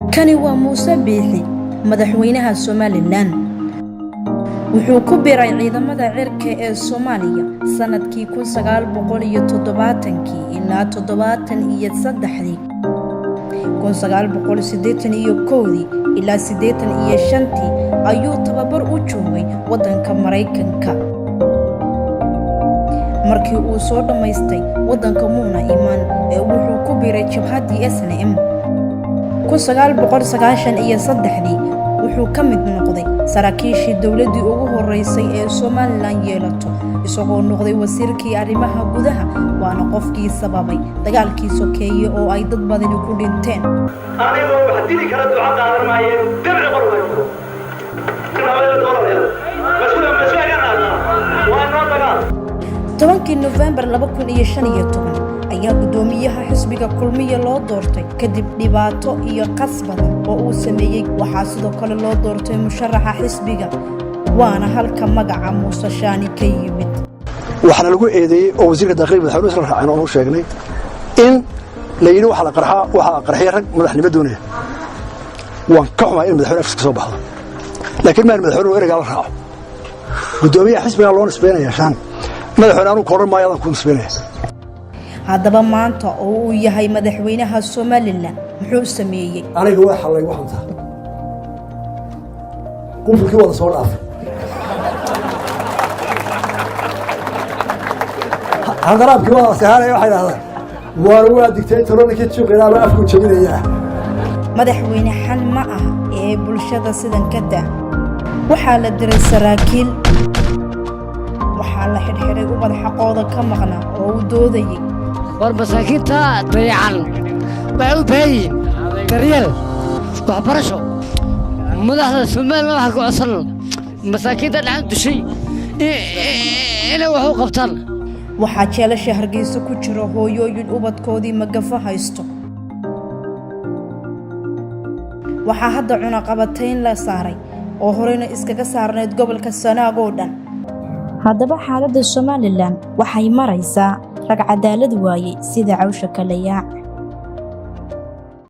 kani waa Muuse Biixi madaxweynaha Somaliland wuxuu ku biiray ciidamada cirka ee Soomaaliya sanadkii 1970 ilaa 73 1981 ilaa 85 ayuu tababar u joogay wadanka Mareykanka markii uu soo dhameystay wadanka Muuna Iman ee wuxuu ku biiray jabhadii SNM 1993 wuxuu ka mid noqday saraakiishii dawladii ugu horeysay ee Somaliland yeelato isagoo noqday wasiirkii arrimaha gudaha waana qofkii sababay dagaalkii sokeeye oo ay dad badan ku dhinteen anigoo wax dili kala duca qaadan maayeen dabci qorwayo November 2015 ayaa gudoomiyaha xisbiga kulmiye loo doortay kadib dhibaato iyo qasbad oo uu sameeyay waxaa sidoo kale loo doortay musharaxa xisbiga waana halka magaca Muuse Shaani ka yimid waxana lagu eedeeyay oo wasiirka daaqliga madaxweynaha isla raacay oo sheegnay in la yiri waxa la qarxay rag madaxnimo doonaya waan ka xumaa in madaxweynaha iska soo baxdo laakiin ma madaxweynuhu erayga la raaco gudoomiyaha xisbiga loo nisbeynaya shan madaxweynuhu koran maayo ku nisbeynaya haddaba maanta oo uu yahay madaxweynaha Somaliland muxuu sameeyay aniga waxa la igu xuntaa qofkii wada soo dhaafay hadaraabkii wada saharay waxa yiraahdaa waa digtay toronikii juqiraaba afku jabinaya madaxweyne xal ma ah ee bulshada sidan ka daa waxa la diray saraakiil waxa la xirxiray ubad xaqooda ka maqnaa oo u doodayay warmasaakiinta dayacan waxay u baahiin daryeel waxbarasho madaxda Somaliland waxa ku codsan masaakiinta dhacan dushay inay wax u qabtaan waxaa jeelasha Hargeysa ku jira hooyooyin ubadkoodii magafa haysto waxaa hadda cunaqabatayn la saaray oo horeyna iskaga saarneed gobolka Sanaag oo dhan haddaba xaaladda Somaliland waxay maraysaa rag cadaalad waayay sida cawsha kale yaa